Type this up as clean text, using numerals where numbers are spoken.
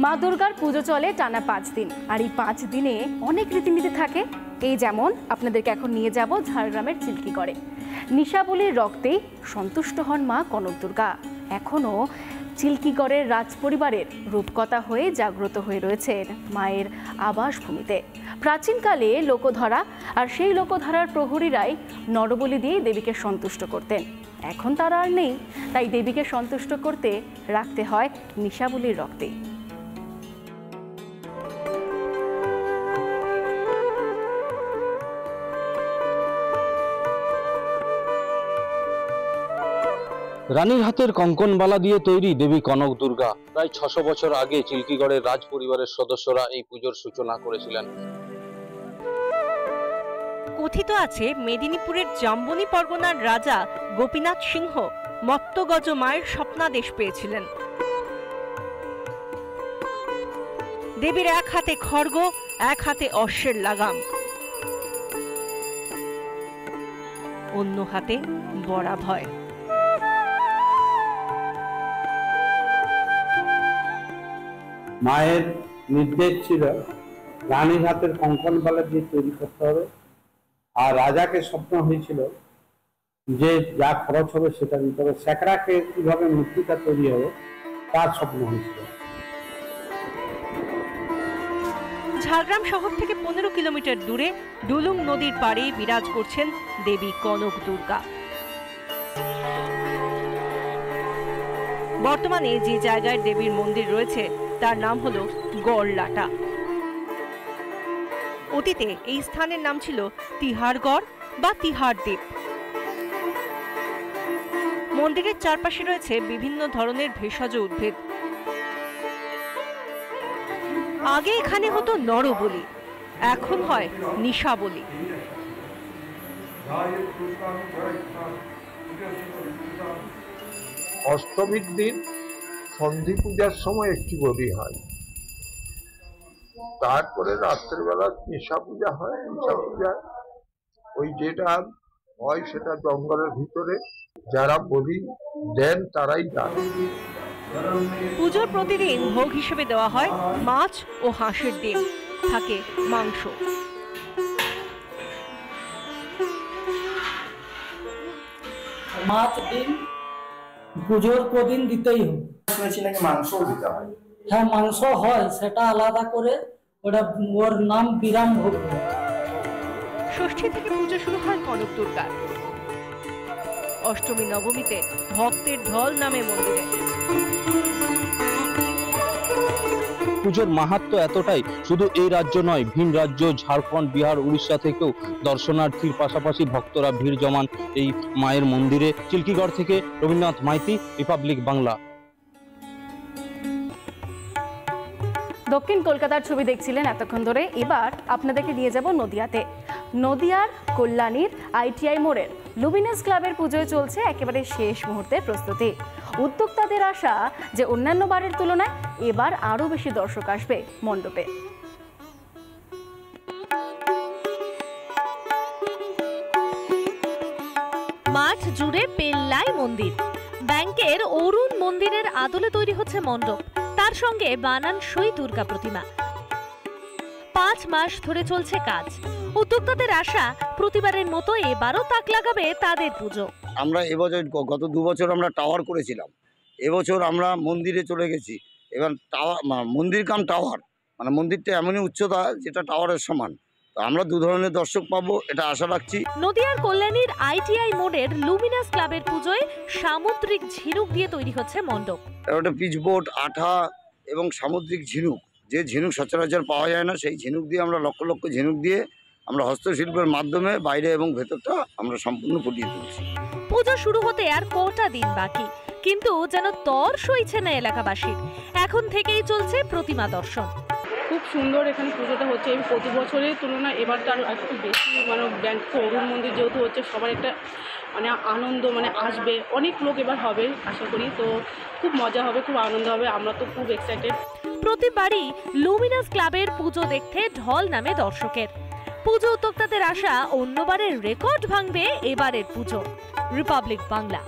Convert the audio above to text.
মা দুর্গার পুজো চলে টানা 5 দিন, আর এই 5 দিনে অনেক রীতিনীতি থাকে। এই যেমন আপনাদেরকে এখন নিয়ে যাব ঝাড়গ্রামের চিল্কিগড়ে। নিশাবলীর রক্তেই সন্তুষ্ট হন মা কনক দুর্গা। এখনো চিল্কিগড়ের রাজপরিবারের রূপকথা হয়ে জাগ্রত হয়ে রয়েছেন মায়ের আবাসভূমিতে। প্রাচীনকালে লোকধরা, আর সেই লোকধারার প্রহরীরাই নরবলি দিয়ে দেবীকে সন্তুষ্ট করতেন। এখন তারা আর নেই, তাই দেবীকে সন্তুষ্ট করতে রাখতে হয় নিশাবলীর রক্তে। রানীর হাতের কঙ্কনবালা দিয়ে তৈরি দেবী কনক দুর্গা। প্রায় 600 বছর আগে চিল্কিগড়ের রাজ পরিবারের সদস্যরা এই পুজোর সূচনা করেছিলেন। কথিত আছে মেদিনীপুরের জাম্বনি পরগনার রাজা গোপীনাথ সিংহ মত্তগজ মায়ের স্বপ্নাদেশ পেয়েছিলেন। দেবীর এক হাতে খড়গ, এক হাতে অশ্বের লাগাম, অন্য হাতে বরাভয়। মায়ের নির্দেশ ছিল রানীর হাতের কঙ্কনবালা দিয়ে তৈরি করতে হবে, আর রাজাকে স্বপ্ন হয়েছিল যে যা খরচ হবে সেটা দিতে হবে। স্যাকরাকে কিভাবে মূর্তিটা তৈরি হবে তার স্বপ্ন হয়েছিল। ঝাড়গ্রাম শহর থেকে 15 কিলোমিটার দূরে ডুলুং নদীর পাড়ে বিরাজ করছেন দেবী কনক দুর্গা। বর্তমানে যে জায়গায় দেবীর মন্দির রয়েছে তার নাম হলো গড়লাটা। অতীতে এই স্থানের নাম ছিল তিহারগড় বা তিহারদ্বীপ। মন্দিরের চারপাশে রয়েছে বিভিন্ন ধরনের ভেষজ উদ্ভিদ। আগে এখানে হতো নরবলি, এখন হয় নিশাবলি। অষ্টমীর দিন সন্ধি পূজার সময় একটি বলি হয়, তারপরে রাত্রেবেলা নিশা পূজা হয়। নিশা পূজা ওই যেটা হয় সেটা জঙ্গলের ভিতরে যারা বলি দেন তারাই জানে। পুজোর প্রতিদিন ভোগ হিসেবে দেওয়া হয় মাছ ও হাঁসের ডিম, থাকে মাংস। মাছ ডিম পুজোর প্রদিন দিতেই হবে। শুনেছি নাকি মাংসও দিতে হয়। হ্যাঁ, মাংস হয়, সেটা আলাদা করে, ওটা ওর নাম বিরাম ভোগ। ষষ্ঠী থেকে পুজো শুরু হয় কনক দুর্গার। অষ্টমী নবমীতে ভক্তের ঢল নামে মন্দিরে। পুজোর মাহাত্ম্য এতটাই, শুধু এই রাজ্য নয়, ভিন রাজ্য ঝাড়খণ্ড, বিহার, উড়িষ্যা থেকেও দর্শনার্থীর পাশাপাশি ভক্তরা ভিড় জমান এই মায়ের মন্দিরে। চিল্কিগড় থেকে রবীন্দ্রনাথ মাইতি, রিপাবলিক বাংলা। দক্ষিণ কলকাতার ছবি দেখছিলেন এতক্ষণ ধরে। এবার আপনাদেরকে নিয়ে যাব নদিয়াতে। নদিয়ার কল্যাণীর ITI মোড়ের লুমিনাস ক্লাবের পুজোয় চলছে একেবারে শেষ মুহূর্তের প্রস্তুতি। উদ্যোক্তাদের আশা যে অন্যান্য বারের তুলনায় এবার আরো বেশি দর্শক আসবে মণ্ডপে। মাঠ জুড়ে পেল্লাই মন্দির, ব্যাংকের অরুণ মন্দিরের আদলে তৈরি হচ্ছে মণ্ডপ, তার সঙ্গে বানানসই দুর্গা প্রতিমা। 5 মাস ধরে চলছে কাজ। উদ্যোক্তাদের আশা প্রতিবারের মতো এবারও তাক লাগাবে তাদের পুজো। আমরা এবছর গত 2 বছর আমরা টাওয়ার করেছিলাম, এবছর আমরা মন্দিরে চলে গেছি। এবার টাওয়ার মন্দির কাম টাওয়ার, মানে মন্দিরটা এমনই উচ্চতা যেটা টাওয়ারের সমান। তো আমরা 2 ধরনের দর্শক পাবো, এটা আশা রাখছি। নদিয়ার কল্যাণীর ITI মোড়ের লুমিনাস ক্লাবের পুজোয় সামুদ্রিক ঝিনুক দিয়ে তৈরি হচ্ছে মণ্ডপ। ওটা পিচবোর্ড, আঠা এবং সামুদ্রিক ঝিনুক, যে ঝিনুক সচরাচর পাওয়া যায় না, সেই ঝিনুক দিয়ে আমরা লক্ষ লক্ষ ঝিনুক দিয়ে আমরা হস্তশিল্পের মাধ্যমে বাইরে এবং ভেতরটা আমরা সম্পূর্ণ ফুটিয়ে তুলছি। পুজো শুরু হতে আর কটা দিন বাকি, কিন্তু যেন তর সইছে না এলাকাবাসীর। এখন থেকেই চলছে প্রতিমা দর্শন। খুব সুন্দর এখানে পুজোটা হচ্ছে। প্রতি বছরের তুলনায় এবারটা আরও একটু বেশি, মানে ব্যাংক অরুণ মন্দির যেহেতু হচ্ছে, সবার একটা মানে আনন্দ, মানে আসবে অনেক লোক এবার হবে আশা করি। তো খুব মজা হবে, খুব আনন্দ হবে, আমরা তো খুব এক্সাইটেড। প্রতিবারই লুমিনাস ক্লাবের পুজো দেখতে ঢল নামে দর্শকের। পুজো উদ্যোক্তাদের আশা অন্যবারের রেকর্ড ভাঙবে এবারের পুজো। রিপাবলিক বাংলা।